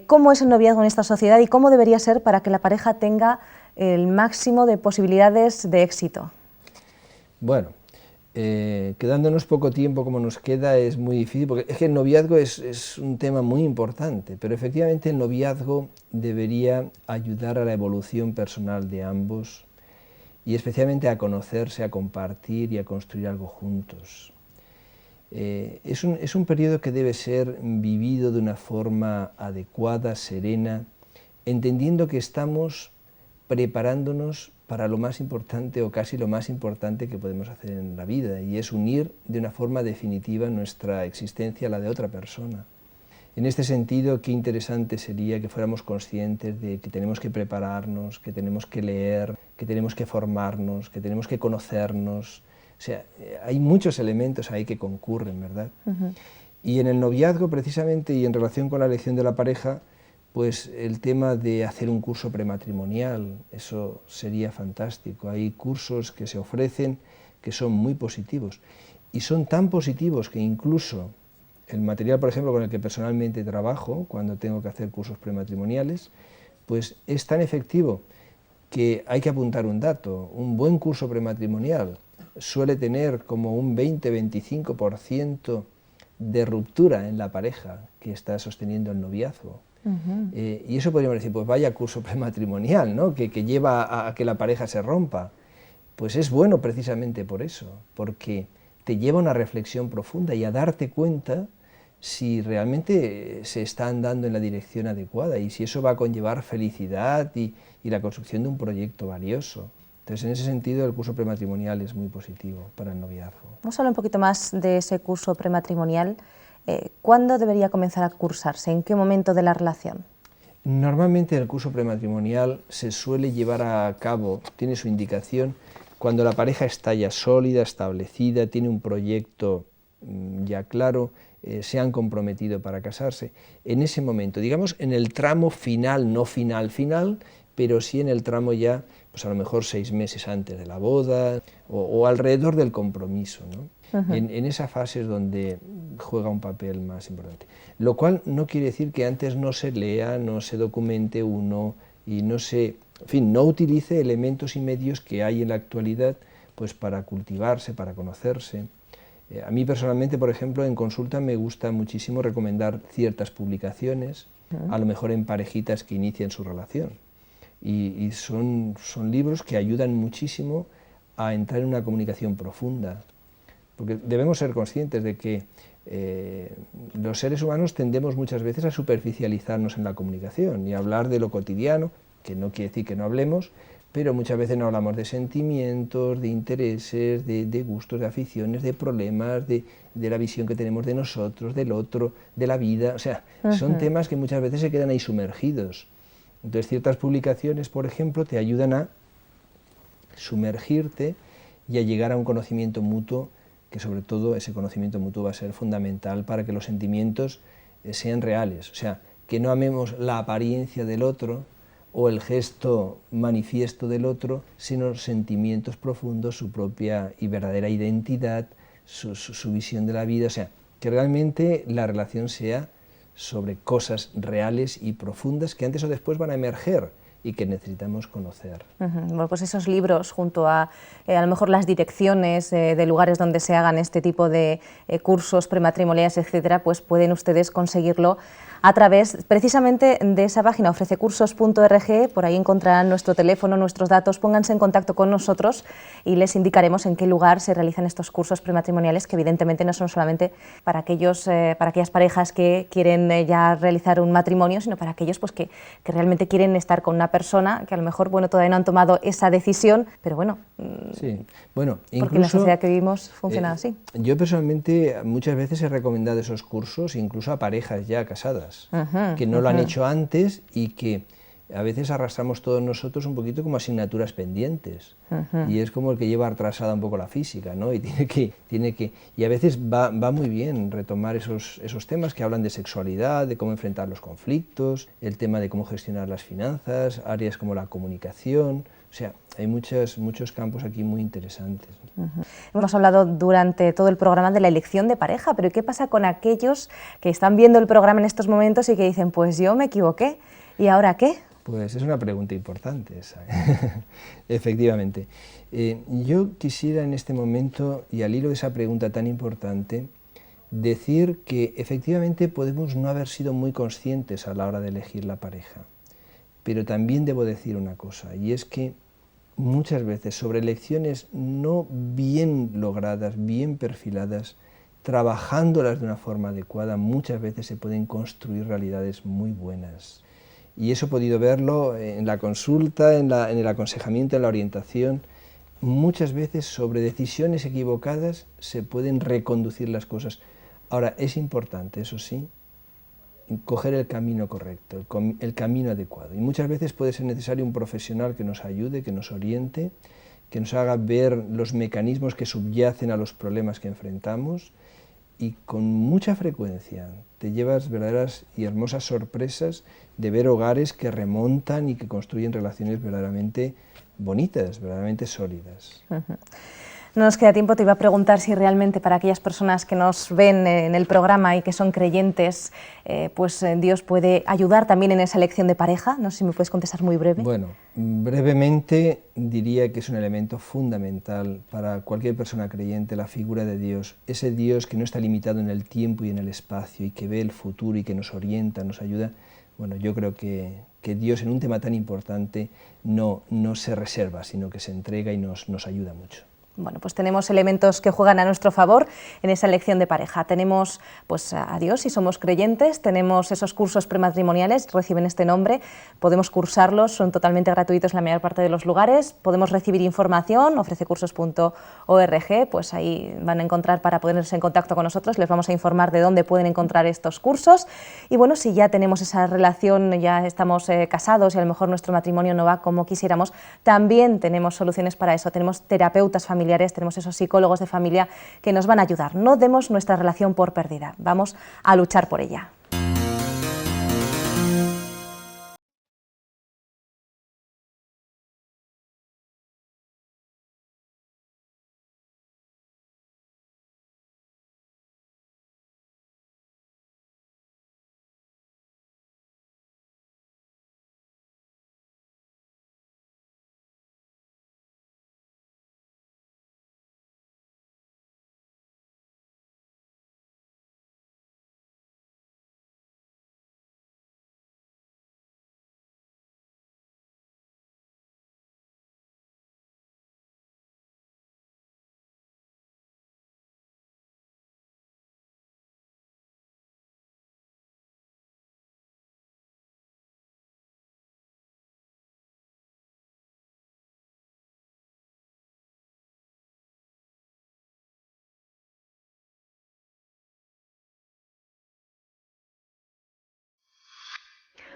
¿Cómo es el noviazgo en esta sociedad y cómo debería ser para que la pareja tenga el máximo de posibilidades de éxito? Bueno, quedándonos poco tiempo como nos queda es muy difícil, porque es que el noviazgo es un tema muy importante, pero efectivamente el noviazgo debería ayudar a la evolución personal de ambos y especialmente a conocerse, a compartir y a construir algo juntos. Es un periodo que debe ser vivido de una forma adecuada, serena, entendiendo que estamos preparándonos para lo más importante o casi lo más importante que podemos hacer en la vida, y es unir de una forma definitiva nuestra existencia a la de otra persona. En este sentido, qué interesante sería que fuéramos conscientes de que tenemos que prepararnos, que tenemos que leer, que tenemos que formarnos, que tenemos que conocernos. O sea, hay muchos elementos ahí que concurren, ¿verdad? Y en el noviazgo, precisamente, y en relación con la elección de la pareja, pues el tema de hacer un curso prematrimonial, eso sería fantástico. Hay cursos que se ofrecen que son muy positivos, y son tan positivos que incluso el material, por ejemplo, con el que personalmente trabajo, cuando tengo que hacer cursos prematrimoniales, pues es tan efectivo que hay que apuntar un dato. Un buen curso prematrimonial suele tener como un 20-25% de ruptura en la pareja que está sosteniendo el noviazgo. Y eso podríamos decir, pues vaya curso prematrimonial, ¿no? que lleva a que la pareja se rompa. Pues es bueno precisamente por eso, porque te lleva a una reflexión profunda y a darte cuenta si realmente se está andando en la dirección adecuada y si eso va a conllevar felicidad y la construcción de un proyecto valioso. Entonces, en ese sentido, el curso prematrimonial es muy positivo para el noviazgo. Vamos a hablar un poquito más de ese curso prematrimonial. ¿Cuándo debería comenzar a cursarse? ¿En qué momento de la relación? Normalmente el curso prematrimonial se suele llevar a cabo, tiene su indicación, cuando la pareja está ya sólida, establecida, tiene un proyecto ya claro, se han comprometido para casarse. En ese momento, digamos en el tramo final, no final, pero sí en el tramo ya, pues a lo mejor 6 meses antes de la boda o alrededor del compromiso, ¿no? En esa fase es donde juega un papel más importante. Lo cual no quiere decir que antes no se lea, no se documente uno y no se, en fin, no utilice elementos y medios que hay en la actualidad pues para cultivarse, para conocerse. A mí personalmente, por ejemplo, en consulta me gusta muchísimo recomendar ciertas publicaciones, a lo mejor en parejitas que inician su relación. Y son libros que ayudan muchísimo a entrar en una comunicación profunda. Porque debemos ser conscientes de que los seres humanos tendemos muchas veces a superficializarnos en la comunicación y a hablar de lo cotidiano, que no quiere decir que no hablemos, pero muchas veces no hablamos de sentimientos, de intereses, de gustos, de aficiones, de problemas, de la visión que tenemos de nosotros, del otro, de la vida. O sea, son temas que muchas veces se quedan ahí sumergidos. Entonces, ciertas publicaciones, por ejemplo, te ayudan a sumergirte y a llegar a un conocimiento mutuo, que sobre todo ese conocimiento mutuo va a ser fundamental para que los sentimientos sean reales. O sea, que no amemos la apariencia del otro o el gesto manifiesto del otro, sino los sentimientos profundos, su propia y verdadera identidad, su visión de la vida. O sea, que realmente la relación sea sobre cosas reales y profundas que antes o después van a emerger y que necesitamos conocer. Bueno, pues esos libros, junto a lo mejor las direcciones de lugares donde se hagan este tipo de cursos prematrimoniales, etcétera, pues pueden ustedes conseguirlo a través precisamente de esa página ofrececursos.org. Por ahí encontrarán nuestro teléfono, nuestros datos, pónganse en contacto con nosotros y les indicaremos en qué lugar se realizan estos cursos prematrimoniales, que evidentemente no son solamente para aquellas parejas que quieren ya realizar un matrimonio, sino para aquellos pues, que realmente quieren estar con una persona que a lo mejor todavía no han tomado esa decisión, pero bueno, sí. Bueno, porque en la sociedad que vivimos funciona así. Yo personalmente muchas veces he recomendado esos cursos incluso a parejas ya casadas, que no lo han hecho antes y que a veces arrastramos todos nosotros un poquito como asignaturas pendientes, y es como el que lleva atrasada un poco la física, ¿no? Y y a veces va muy bien retomar esos temas que hablan de sexualidad, de cómo enfrentar los conflictos, el tema de cómo gestionar las finanzas, áreas como la comunicación. O sea, hay muchos campos aquí muy interesantes. Hemos hablado durante todo el programa de la elección de pareja, pero ¿qué pasa con aquellos que están viendo el programa en estos momentos y que dicen, pues yo me equivoqué, ¿y ahora qué? Pues es una pregunta importante esa, efectivamente. Yo quisiera en este momento, y al hilo de esa pregunta tan importante, decir que efectivamente podemos no haber sido muy conscientes a la hora de elegir la pareja, pero también debo decir una cosa, y es que muchas veces sobre elecciones no bien logradas, bien perfiladas, trabajándolas de una forma adecuada, muchas veces se pueden construir realidades muy buenas. Y eso he podido verlo en la consulta, en el aconsejamiento, en la orientación. Muchas veces sobre decisiones equivocadas se pueden reconducir las cosas. Ahora, es importante, eso sí, coger el camino correcto, el camino adecuado. Y muchas veces puede ser necesario un profesional que nos ayude, que nos oriente, que nos haga ver los mecanismos que subyacen a los problemas que enfrentamos, y con mucha frecuencia te llevas verdaderas y hermosas sorpresas de ver hogares que remontan y que construyen relaciones verdaderamente bonitas, verdaderamente sólidas. No nos queda tiempo, te iba a preguntar si realmente para aquellas personas que nos ven en el programa y que son creyentes, pues Dios puede ayudar también en esa elección de pareja. No sé si me puedes contestar muy breve. Bueno, brevemente diría que es un elemento fundamental para cualquier persona creyente, la figura de Dios, ese Dios que no está limitado en el tiempo y en el espacio y que ve el futuro y que nos orienta, nos ayuda. Bueno, yo creo que Dios en un tema tan importante no se reserva, sino que se entrega y nos ayuda mucho. Bueno, pues tenemos elementos que juegan a nuestro favor en esa elección de pareja. Tenemos pues a Dios si somos creyentes, tenemos esos cursos prematrimoniales, reciben este nombre, podemos cursarlos, son totalmente gratuitos en la mayor parte de los lugares, podemos recibir información, ofrececursos.org, pues ahí van a encontrar para ponerse en contacto con nosotros, les vamos a informar de dónde pueden encontrar estos cursos. Y bueno, si ya tenemos esa relación, ya estamos casados y a lo mejor nuestro matrimonio no va como quisiéramos, también tenemos soluciones para eso, tenemos terapeutas familiares, tenemos esos psicólogos de familia que nos van a ayudar. No demos nuestra relación por perdida, vamos a luchar por ella.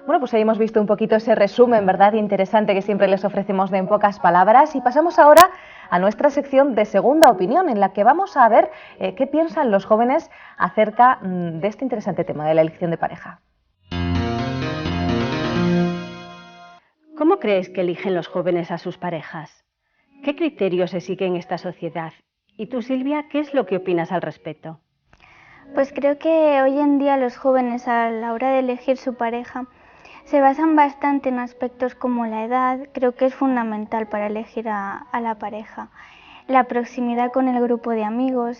Bueno, pues ahí hemos visto un poquito ese resumen, ¿verdad?, interesante que siempre les ofrecemos de en pocas palabras, y pasamos ahora a nuestra sección de segunda opinión, en la que vamos a ver qué piensan los jóvenes acerca de este interesante tema de la elección de pareja. ¿Cómo crees que eligen los jóvenes a sus parejas? ¿Qué criterios se siguen en esta sociedad? Y tú, Silvia, ¿qué es lo que opinas al respecto? Pues creo que hoy en día los jóvenes a la hora de elegir su pareja se basan bastante en aspectos como la edad, creo que es fundamental para elegir a la pareja. La proximidad con el grupo de amigos,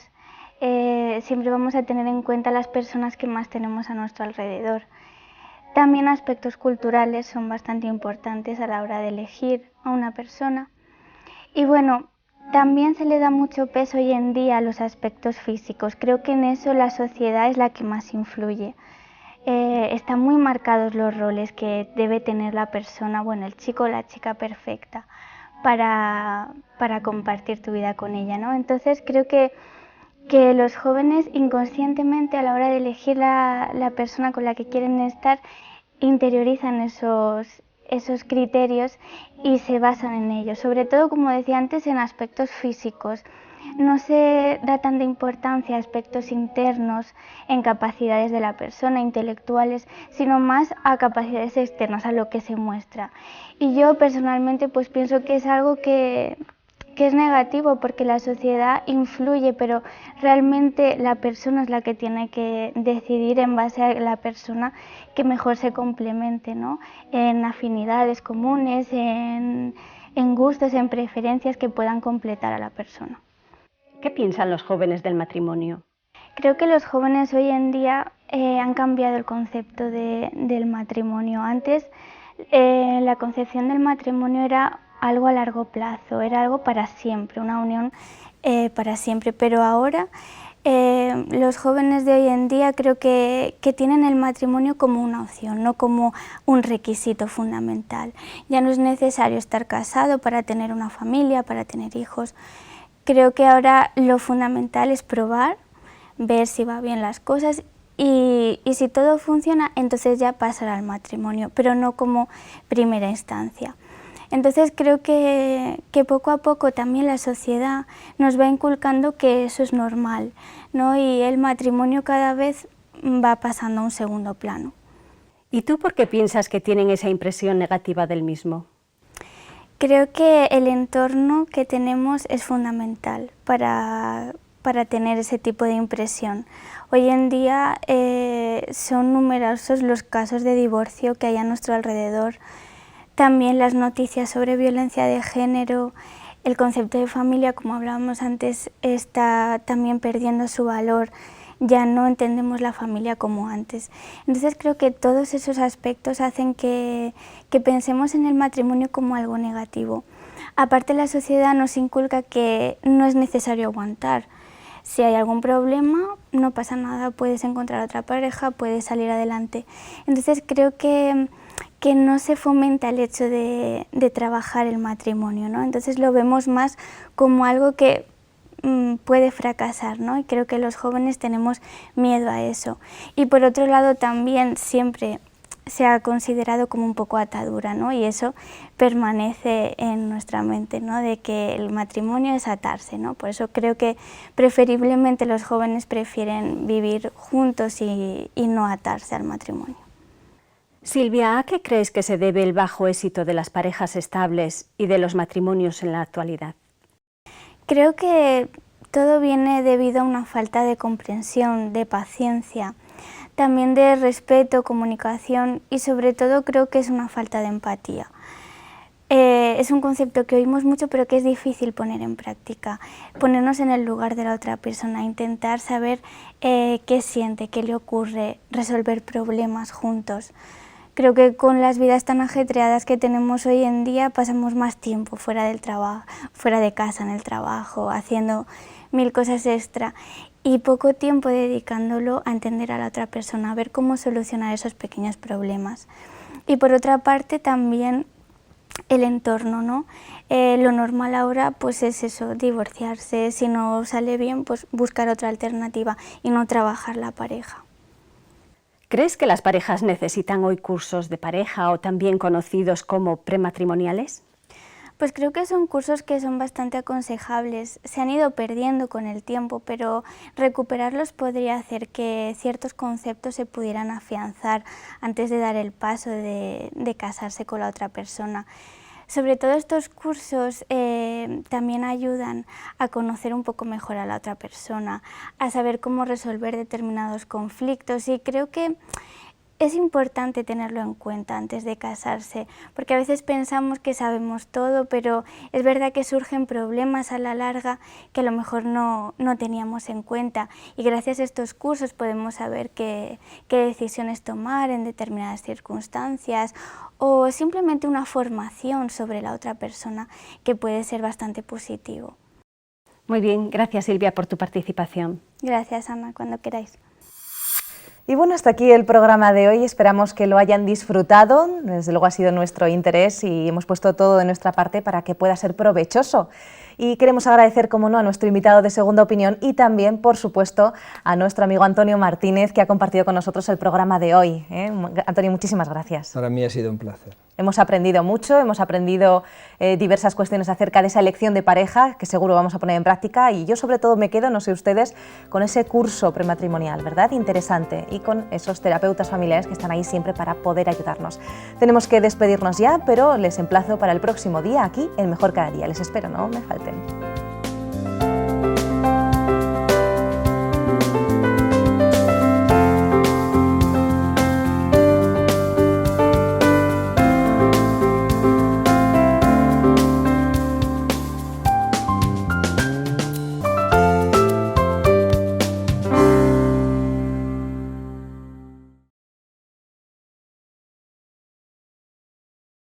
siempre vamos a tener en cuenta las personas que más tenemos a nuestro alrededor. También aspectos culturales son bastante importantes a la hora de elegir a una persona. Y bueno, también se le da mucho peso hoy en día a los aspectos físicos. Creo que en eso la sociedad es la que más influye. Están muy marcados los roles que debe tener la persona, bueno, el chico o la chica perfecta para compartir tu vida con ella, ¿no? Entonces creo que los jóvenes inconscientemente a la hora de elegir la persona con la que quieren estar interiorizan esos criterios y se basan en ellos, sobre todo, como decía antes, en aspectos físicos. No se da tanta importancia a aspectos internos, en capacidades de la persona, intelectuales, sino más a capacidades externas, a lo que se muestra. Y yo personalmente pues pienso que es algo que es negativo, porque la sociedad influye, pero realmente la persona es la que tiene que decidir en base a la persona que mejor se complemente, ¿no? En afinidades comunes, en gustos, en preferencias que puedan completar a la persona. ¿Qué piensan los jóvenes del matrimonio? Creo que los jóvenes hoy en día han cambiado el concepto del matrimonio. Antes la concepción del matrimonio era algo a largo plazo, era algo para siempre, una unión para siempre, pero ahora los jóvenes de hoy en día creo que tienen el matrimonio como una opción, no como un requisito fundamental. Ya no es necesario estar casado para tener una familia, para tener hijos. Creo que ahora lo fundamental es probar, ver si va bien las cosas y si todo funciona, entonces ya pasar al matrimonio, pero no como primera instancia. Entonces creo que poco a poco también la sociedad nos va inculcando que eso es normal, ¿no? Y el matrimonio cada vez va pasando a un segundo plano. ¿Y tú por qué piensas que tienen esa impresión negativa del mismo? Creo que el entorno que tenemos es fundamental para tener ese tipo de impresión. Hoy en día son numerosos los casos de divorcio que hay a nuestro alrededor. También las noticias sobre violencia de género, el concepto de familia, como hablábamos antes, está también perdiendo su valor. Ya no entendemos la familia como antes. Entonces creo que todos esos aspectos hacen que pensemos en el matrimonio como algo negativo. Aparte, la sociedad nos inculca que no es necesario aguantar. Si hay algún problema, no pasa nada, puedes encontrar otra pareja, puedes salir adelante. Entonces creo que no se fomenta el hecho de trabajar el matrimonio, ¿no? Entonces lo vemos más como algo que puede fracasar, ¿no? Y creo que los jóvenes tenemos miedo a eso. Y por otro lado también siempre se ha considerado como un poco atadura, ¿no? Y eso permanece en nuestra mente, ¿no? De que el matrimonio es atarse, ¿no? Por eso creo que preferiblemente los jóvenes prefieren vivir juntos y no atarse al matrimonio. Silvia, ¿a qué crees que se debe el bajo éxito de las parejas estables y de los matrimonios en la actualidad? Creo que todo viene debido a una falta de comprensión, de paciencia, también de respeto, comunicación y sobre todo creo que es una falta de empatía. Es un concepto que oímos mucho pero que es difícil poner en práctica. Ponernos en el lugar de la otra persona, intentar saber qué siente, qué le ocurre, resolver problemas juntos. Creo que con las vidas tan ajetreadas que tenemos hoy en día pasamos más tiempo fuera del trabajo, fuera de casa, en el trabajo, haciendo 1000 cosas extra y poco tiempo dedicándolo a entender a la otra persona, a ver cómo solucionar esos pequeños problemas. Y por otra parte también el entorno, ¿no? Lo normal ahora pues es eso, divorciarse, si no sale bien pues buscar otra alternativa y no trabajar la pareja. ¿Crees que las parejas necesitan hoy cursos de pareja o también conocidos como prematrimoniales? Pues creo que son cursos que son bastante aconsejables, se han ido perdiendo con el tiempo, pero recuperarlos podría hacer que ciertos conceptos se pudieran afianzar antes de dar el paso de casarse con la otra persona. Sobre todo estos cursos también ayudan a conocer un poco mejor a la otra persona, a saber cómo resolver determinados conflictos y creo que es importante tenerlo en cuenta antes de casarse, porque a veces pensamos que sabemos todo, pero es verdad que surgen problemas a la larga que a lo mejor no teníamos en cuenta y gracias a estos cursos podemos saber qué decisiones tomar en determinadas circunstancias o simplemente una formación sobre la otra persona que puede ser bastante positivo. Muy bien, gracias Silvia por tu participación. Gracias Ana, cuando queráis. Y bueno, hasta aquí el programa de hoy, esperamos que lo hayan disfrutado, desde luego ha sido nuestro interés y hemos puesto todo de nuestra parte para que pueda ser provechoso. Y queremos agradecer, como no, a nuestro invitado de Segunda Opinión y también, por supuesto, a nuestro amigo Antonio Martínez, que ha compartido con nosotros el programa de hoy. Antonio, muchísimas gracias. Para mí ha sido un placer. Hemos aprendido mucho, hemos aprendido diversas cuestiones acerca de esa elección de pareja, que seguro vamos a poner en práctica, y yo sobre todo me quedo, no sé ustedes, con ese curso prematrimonial, ¿verdad? Interesante, y con esos terapeutas familiares que están ahí siempre para poder ayudarnos. Tenemos que despedirnos ya, pero les emplazo para el próximo día aquí en Mejor Cada Día. Les espero, no me falten.